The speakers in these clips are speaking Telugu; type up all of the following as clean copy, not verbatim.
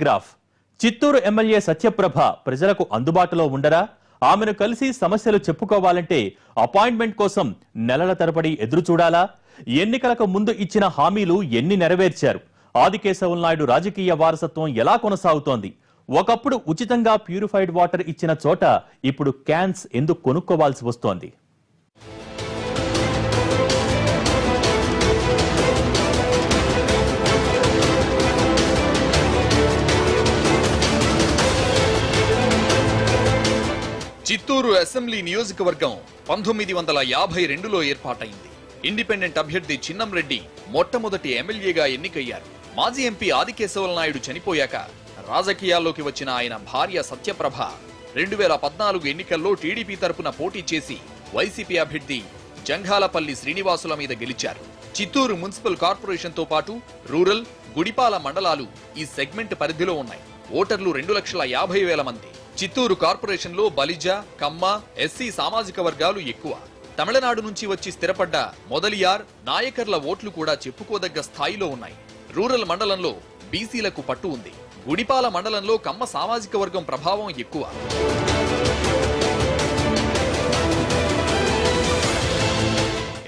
గ్రాఫ్ చిత్తూరు ఎమ్మెల్యే సత్యప్రభ ప్రజలకు అందుబాటులో ఉండరా? ఆమెను కలిసి సమస్యలు చెప్పుకోవాలంటే అపాయింట్మెంట్ కోసం నెలల తరబడి ఎదురు చూడాలా? ఎన్నికలకు ముందు ఇచ్చిన హామీలు ఎన్ని నెరవేర్చారు? ఆదికేశవ నాయుడు రాజకీయ వారసత్వం ఎలా కొనసాగుతోంది? ఒకప్పుడు ఉచితంగా ప్యూరిఫైడ్ వాటర్ ఇచ్చిన చోట ఇప్పుడు క్యాన్స్ ఎందుకు కొనుక్కోవాల్సి వస్తోంది? చిత్తూరు అసెంబ్లీ నియోజకవర్గం 1952లో ఏర్పాటైంది. ఇండిపెండెంట్ అభ్యర్థి చిన్నంరెడ్డి మొట్టమొదటి ఎమ్మెల్యేగా ఎన్నికయ్యారు. మాజీ ఎంపీ ఆదికేశవ నాయుడు చనిపోయాక రాజకీయాల్లోకి వచ్చిన ఆయన భార్య సత్యప్రభ 2014 ఎన్నికల్లో టీడీపీ తరపున పోటీ చేసి వైసీపీ అభ్యర్థి జంఘాలపల్లి శ్రీనివాసుల మీద గెలిచారు. చిత్తూరు మున్సిపల్ కార్పొరేషన్ తో పాటు రూరల్, గుడిపాల మండలాలు ఈ సెగ్మెంట్ పరిధిలో ఉన్నాయి. ఓటర్లు 2,50,000 మంది. చిత్తూరు కార్పొరేషన్ లో బలిజ, కమ్మ, ఎస్సీ సామాజిక వర్గాలు ఎక్కువ. తమిళనాడు నుంచి వచ్చి స్థిరపడ్డ మొదలియార్, నాయకర్ల ఓట్లు కూడా చెప్పుకోదగ్గ స్థాయిలో ఉన్నాయి. రూరల్ మండలంలో బీసీలకు పట్టు ఉంది. గుడిపాల మండలంలో కమ్మ సామాజిక వర్గం ప్రభావం ఎక్కువ.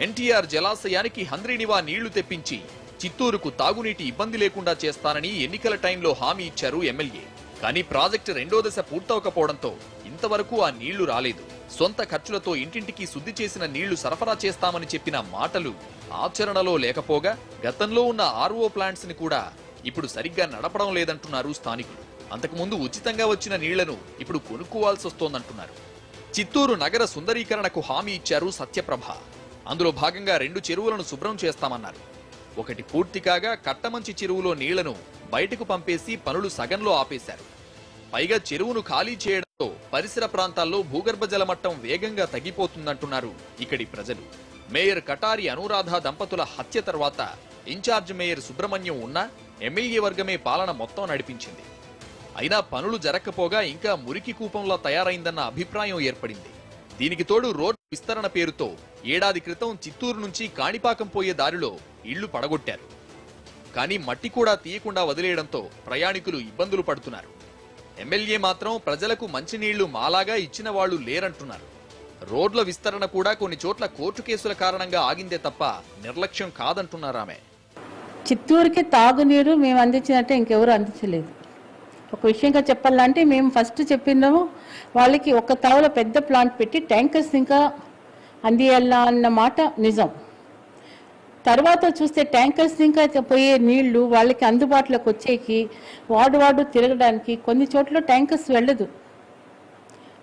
ఎన్టీఆర్ జలాశయానికి హంద్రీనివా నీళ్లు తెప్పించి చిత్తూరుకు తాగునీటి ఇబ్బంది లేకుండా చేస్తానని ఎన్నికల టైంలో హామీ ఇచ్చారు ఎమ్మెల్యే. కానీ ప్రాజెక్టు 2వ దశ పూర్తవకపోవడంతో ఇంతవరకు ఆ నీళ్లు రాలేదు. సొంత ఖర్చులతో ఇంటింటికి శుద్ధి చేసిన నీళ్లు సరఫరా చేస్తామని చెప్పిన మాటలు ఆచరణలో లేకపోగా గతంలో ఉన్న ఆర్ఓ ప్లాంట్స్ ని కూడా ఇప్పుడు సరిగ్గా నడపడం లేదంటున్నారు స్థానికులు. అంతకుముందు ఉచితంగా వచ్చిన నీళ్లను ఇప్పుడు కొనుక్కోవాల్సి వస్తోందంటున్నారు. చిత్తూరు నగర సుందరీకరణకు హామీ ఇచ్చారు సత్యప్రభ. అందులో భాగంగా 2 చెరువులను శుభ్రం చేస్తామన్నారు. ఒకటి పూర్తి కాగా కట్టమంచి చెరువులో నీళ్లను బయటకు పంపేసి పనులు సగంలో ఆపేశారు. పైగా చెరువును ఖాళీ చేయడంతో పరిసర ప్రాంతాల్లో భూగర్భ జల మట్టం వేగంగా తగ్గిపోతుందంటున్నారు ఇక్కడి ప్రజలు. మేయర్ కటారి అనురాధ దంపతుల హత్య తర్వాత ఇన్ఛార్జ్ మేయర్ సుబ్రహ్మణ్యం ఉన్నా ఎమ్మెల్యే వర్గమే పాలన మొత్తం నడిపించింది. అయినా పనులు జరగకపోగా ఇంకా మురికి కూపంలా తయారైందన్న అభిప్రాయం ఏర్పడింది. దీనికి తోడు రోడ్డు విస్తరణ పేరుతో ఏడాది క్రితం చిత్తూరు నుంచి కాణిపాకం పోయే దారిలో ఇళ్లు పడగొట్టారు. కానీ మట్టి కూడా తీయకుండా వదిలేయడంతో ప్రయాణికులు ఇబ్బందులు పడుతున్నారు. ఎమ్మెల్యే మాత్రం ప్రజలకు మంచినీళ్లు మాలాగా ఇచ్చిన వాళ్లు లేరంటున్నారు. రోడ్ల విస్తరణ కూడా కొన్ని చోట్ల కోర్టు కేసుల కారణంగా ఆగిందే తప్ప నిర్లక్ష్యం కాదంటున్నారామె. చిత్తూరుకి తాగునీరు మేము అందించినట్టే ఇంకెవరు అందించలేదు. ఒక విషయంగా చెప్పాలంటే మేము ఫస్ట్ చెప్పినాము వాళ్ళకి ఒక తావులో పెద్ద ప్లాంట్ పెట్టి ట్యాంకర్స్ ఇంకా అందియాలా అన్న మాట నిజం. తర్వాత చూస్తే ట్యాంకర్స్ ఇంకా పోయే నీళ్లు వాళ్ళకి అందుబాటులోకి వచ్చేకి వాడు తిరగడానికి కొన్ని చోట్ల ట్యాంకర్స్ వెళ్ళదు.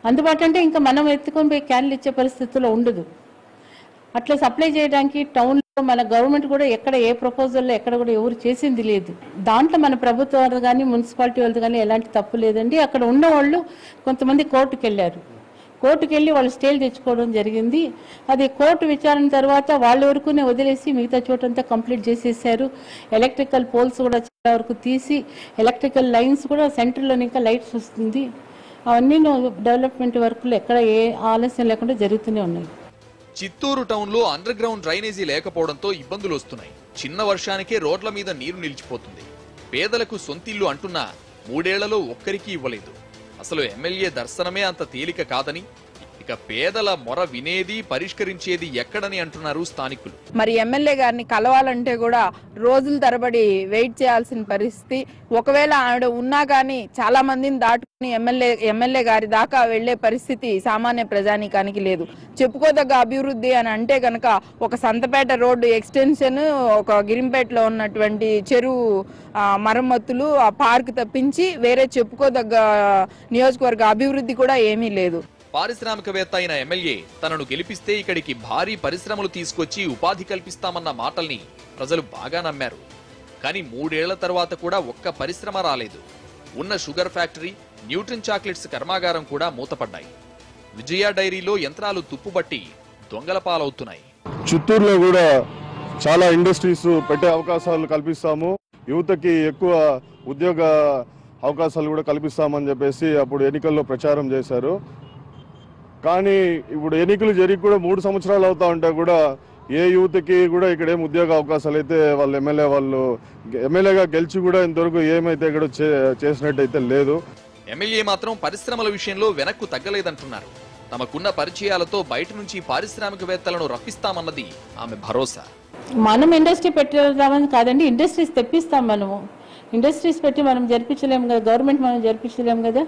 అందుబాటు అంటే ఇంకా మనం ఎత్తుకొని పోయి క్యాన్లు ఇచ్చే పరిస్థితుల్లో ఉండదు. అట్లా సప్లై చేయడానికి టౌన్లో మన గవర్నమెంట్ కూడా ఎక్కడ ఏ ప్రపోజల్లో ఎక్కడ కూడా ఎవరు చేసింది లేదు. దాంట్లో మన ప్రభుత్వం వాళ్ళు కానీ మున్సిపాలిటీ వాళ్ళు కానీ ఎలాంటి తప్పు లేదండి. అక్కడ ఉన్న వాళ్ళు కొంతమంది కోర్టుకు వెళ్ళారు. కోర్టుకు వెళ్ళి వాళ్ళు స్టేలు తెచ్చుకోవడం జరిగింది. అది కోర్టు విచారణ తర్వాత వాళ్ళ వరకునే వదిలేసి మిగతా చోటంతా కంప్లీట్ చేసేసారు. ఎలక్ట్రికల్ పోల్స్ కూడా చాలా వరకు తీసి ఎలక్ట్రికల్ లైన్స్ కూడా సెంటర్లో ఇంకా లైట్స్ వస్తుంది. అవన్నీ డెవలప్మెంట్ వర్క్లు ఎక్కడ ఏ ఆలస్యం లేకుండా జరుగుతూనే ఉన్నాయి. చిత్తూరు టౌన్ లో అండర్ గ్రౌండ్ డ్రైనేజీ లేకపోవడంతో ఇబ్బందులు వస్తున్నాయి. చిన్న వర్షానికే రోడ్ల మీద నీరు నిలిచిపోతుంది. పేదలకు సొంతిల్లు అంటున్నా 3 ఏళ్లలో ఒక్కరికి ఇవ్వలేదు. అసలు ఎమ్మెల్యే దర్శనమే అంత తేలిక కాదని, ఇక పేదల మొర వినేది పరిష్కరించేది ఎక్కడని అంటున్నారు స్థానికులు. మరి ఎమ్మెల్యే గారిని కలవాలంటే కూడా రోజుల తరబడి వెయిట్ చేయాల్సిన పరిస్థితి. ఒకవేళ ఆవిడ ఉన్నా కానీ చాలా మందిని దాటుకుని ఎమ్మెల్యే గారి దాకా వెళ్లే పరిస్థితి సామాన్య ప్రజానీకానికి లేదు. చెప్పుకోదగ్గ అభివృద్ధి అని అంటే కనుక ఒక సంతపేట రోడ్డు ఎక్స్టెన్షన్, ఒక గిరింపేటలో ఉన్నటువంటి చెరువు మరమ్మతులు, ఆ పార్క్ తప్పించి వేరే చెప్పుకోదగ్గ నియోజకవర్గ అభివృద్ధి కూడా ఏమీ లేదు. పారిశ్రామికవేత్త అయిన ఎమ్మెల్యే తనను గెలిపిస్తే ఇక్కడికి భారీ పరిశ్రమలు తీసుకొచ్చి ఉపాధి కల్పిస్తామన్న మాటల్ని ప్రజలు బాగా నమ్మారు. కానీ 3 ఏళ్ల తర్వాత కూడా ఒక్క పరిశ్రమ రాలేదు. ఉన్న షుగర్ ఫ్యాక్టరీ, న్యూట్రిన్ చాక్లెట్స్ కర్మాగారం కూడా మూతపడ్డాయి. విజయ డైరీలో యంత్రాలు తుప్పుబట్టి దొంగల పాలవుతున్నాయి. చిత్తూరులో కూడా చాలా ఇండస్ట్రీస్ పెట్టే అవకాశాలు కల్పిస్తాము, యువతకి ఎక్కువ ఉద్యోగ అవకాశాలు కూడా కల్పిస్తామని చెప్పేసి అప్పుడు ఎన్నికల్లో ప్రచారం చేశారు. కానీ ఇప్పుడు ఎన్నికలు జరిగి కూడా 3 సంవత్సరాలు అవుతా ఉంటే కూడా ఏ యూత్కి కూడా ఇక్కడ ఏం ఉద్యోగ అవకాశాలు అయితే వాళ్ళు ఎమ్మెల్యేగా గెలిచి కూడా ఇంతవరకు ఏమైతే ఇక్కడ చేసినట్టయితే లేదు. ఎమ్మెల్యే మాత్రం పరిశ్రమల విషయంలో వెనక్కు తగ్గలేదంటున్నారు. తమకున్న పరిచయాలతో బయట నుంచి పారిశ్రామికవేత్తలను రప్పిస్తామన్నది ఆమె భరోసా. మనం ఇండస్ట్రీ పెట్టామని కాదండి, ఇండస్ట్రీస్ తెప్పిస్తాం. మనము ఇండస్ట్రీస్ పెట్టి మనం జరిపించలేము కదా, గవర్నమెంట్ మనం జరిపించలేము కదా.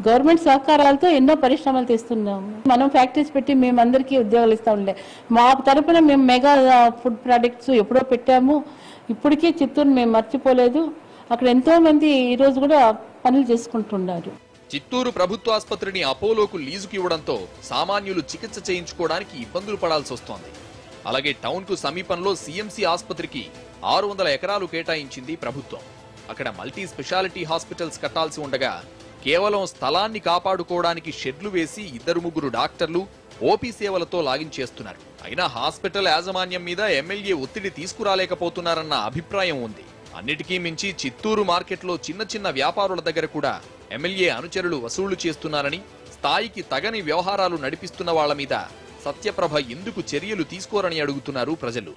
గవర్నమెంట్ సహకారాలతో ఎన్నో పరిశ్రమలు తెస్తున్నాము. మనం ఫ్యాక్టరీస్ పెట్టి మేమందరికీ ఉద్యోగాలు ఇస్తా ఉండే. మా తరపున మేము మెగా ఫుడ్ ప్రోడక్ట్స్ ఎప్పుడో పెట్టాము. ఇప్పటికీ చిత్తూరు మేము మర్చిపోలేదు. అక్కడ ఎంతో మంది ఈ రోజు కూడా పనులు చేసుకుంటున్నారు. చిత్తూరు ప్రభుత్వ ఆసుపత్రిని అపోలోకు లీజుకు ఇవ్వడంతో సామాన్యులు చికిత్స చేయించుకోవడానికి ఇబ్బందులు పడాల్సి వస్తోంది. అలాగే టౌన్ కు సమీపంలో సిఎంసి ఆసుపత్రికి 600 ఎకరాలు కేటాయించింది ప్రభుత్వం. అక్కడ మల్టీ స్పెషాలిటీ హాస్పిటల్స్ కట్టాల్సి ఉండగా కేవలం స్థలాన్ని కాపాడుకోవడానికి షెడ్లు వేసి 2-3 డాక్టర్లు ఓపీ సేవలతో లాగించేస్తున్నారు. అయినా హాస్పిటల్ యాజమాన్యం మీద ఎమ్మెల్యే ఒత్తిడి తీసుకురాలేకపోతున్నారన్న అభిప్రాయం ఉంది. అన్నిటికీ మించి చిత్తూరు మార్కెట్లో చిన్న వ్యాపారుల దగ్గర కూడా ఎమ్మెల్యే అనుచరులు వసూళ్లు చేస్తున్నారని, స్థాయికి తగని వ్యవహారాలు నడిపిస్తున్న వాళ్ల మీద సత్యప్రభ ఎందుకు చర్యలు తీసుకోరని అడుగుతున్నారు ప్రజలు.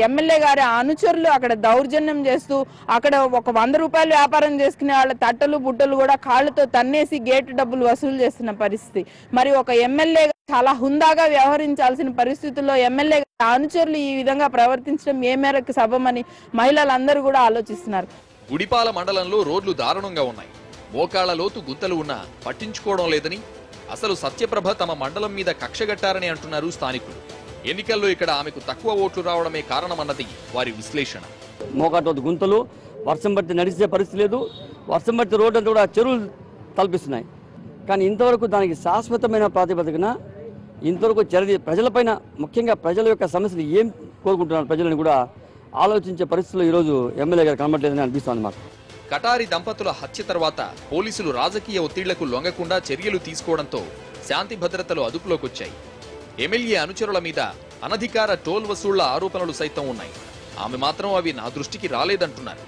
ఎమ్మెల్యే గారి అనుచరులు అక్కడ దౌర్జన్యం చేస్తూ అక్కడ ఒక 100 రూపాయలు వ్యాపారం చేసుకునే వాళ్ళ తట్టలు బుట్టలు కూడా కాళ్ళతో తన్నేసి గేటు డబ్బులు వసూలు చేస్తున్న పరిస్థితి. మరి ఒక ఎమ్మెల్యే చాలా హుందాగా వ్యవహరించాల్సిన పరిస్థితుల్లో ఎమ్మెల్యే అనుచరులు ఈ విధంగా ప్రవర్తించడం ఏ మేరకు సబమని మహిళలందరూ కూడా ఆలోచిస్తున్నారు. గుడిపాల మండలంలో రోడ్లు దారుణంగా ఉన్నాయి. మోకాళ్ల లోతు గుంతలు ఉన్నా పట్టించుకోవడం లేదని, అసలు సత్యప్రభ తమ మండలం మీద కక్షగట్టారని అంటున్నారు స్థానికులు. ఎన్నికల్లో ఇక్కడ ఆమెకు తక్కువ ఓట్లు రావడమే కారణమన్నది వారి విశ్లేషణ. మోకాటోతు గుంతలు, వర్షం పడితే నడిచే పరిస్థితి లేదు. వర్షం పడితే రోడ్డు అంతా కూడా చెరువులు తలపిస్తున్నాయి. కానీ ఇంతవరకు దానికి శాశ్వతమైన ప్రాతిపదికన ఇంతవరకు ప్రజలపైన, ముఖ్యంగా ప్రజల యొక్క సమస్యలు ఏం కోరుకుంటున్నారు ప్రజలను కూడా ఆలోచించే పరిస్థితుల్లో ఈరోజు ఎమ్మెల్యే గారు కనబడలేదని అనిపిస్తుంది మాకు. కటారి దంపతుల హత్య తర్వాత పోలీసులు రాజకీయ ఒత్తిళ్లకు లొంగకుండా చర్యలు తీసుకోవడంతో శాంతి భద్రతలు అదుపులోకొచ్చాయి. ఎమ్మెల్యే అనుచరుల మీద అనధికార టోల్ వసూళ్ల ఆరోపణలు సైతం ఉన్నాయి. ఆమె మాత్రం అవి నా దృష్టికి రాలేదంటున్నారు.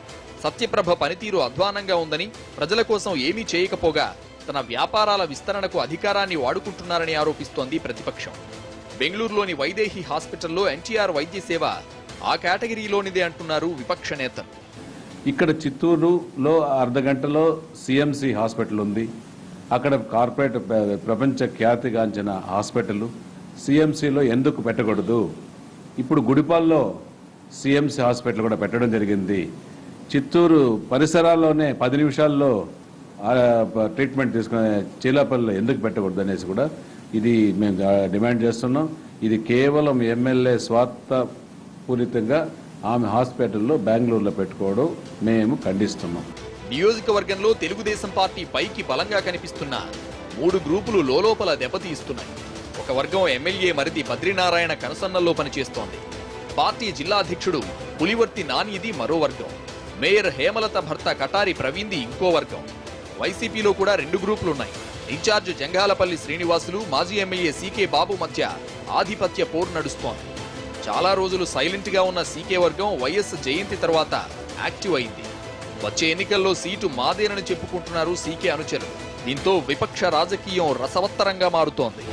సత్యప్రభ పనితీరు అధ్వానంగా ఉందని, ప్రజల కోసం ఏమీ చేయకపోగా తన వ్యాపారాల విస్తరణకు అధికారాన్ని వాడుకుంటున్నారని ఆరోపిస్తోంది ప్రతిపక్షం. బెంగళూరులోని వైదేహి హాస్పిటల్లో ఎన్టీఆర్ వైద్య సేవ ఆ కేటగిరీలోనిదే అంటున్నారు విపక్ష నేతలు. ఇక్కడ చిత్తూరులో అర్ధగంటలో సిఎంసి హాస్పిటల్ ఉంది. అక్కడ కార్పొరేట్ ప్రపంచ ఖ్యాతిగాంచిన హాస్పిటల్ సిఎంసిలో ఎందుకు పెట్టకూడదు? ఇప్పుడు గుడిపాల్లో సిఎంసి హాస్పిటల్ కూడా పెట్టడం జరిగింది. చిత్తూరు పరిసరాల్లోనే 10 నిమిషాల్లో ట్రీట్మెంట్ తీసుకునే చీలాపల్లిలో ఎందుకు పెట్టకూడదు అనేసి కూడా ఇది మేము డిమాండ్ చేస్తున్నాం. ఇది కేవలం ఎమ్మెల్యే స్వార్థపూరితంగా ఆమె హాస్పిటల్లో బెంగళూరులో పెట్టుకోవడం మేము ఖండిస్తున్నాం. నియోజకవర్గంలో తెలుగుదేశం పార్టీ పైకి బలంగా కనిపిస్తున్న 3 గ్రూపులు లోలోపల దెబ్బతీస్తున్నాయి. ఒక వర్గం ఎమ్మెల్యే మరిది బద్రీనారాయణ కనసన్నల్లో పనిచేస్తోంది. పార్టీ జిల్లా అధ్యక్షుడు పులివర్తి నానిది మరో వర్గం. మేయర్ హేమలత భర్త కటారి ప్రవీణ్ది ఇంకో వర్గం. వైసీపీలో కూడా 2 గ్రూపులున్నాయి. ఇన్ఛార్జ్ జంగాలపల్లి శ్రీనివాసులు, మాజీ ఎమ్మెల్యే సీకే బాబు మధ్య ఆధిపత్య పోరు నడుస్తోంది. చాలా రోజులు సైలెంట్ గా ఉన్న సీకే వర్గం వైఎస్ జయంతి తర్వాత యాక్టివ్ అయింది. వచ్చే ఎన్నికల్లో సీటు మాదేనని చెప్పుకుంటున్నారు సీకే అనుచరులు. దీంతో విపక్ష రాజకీయం రసవత్తరంగా మారుతోంది.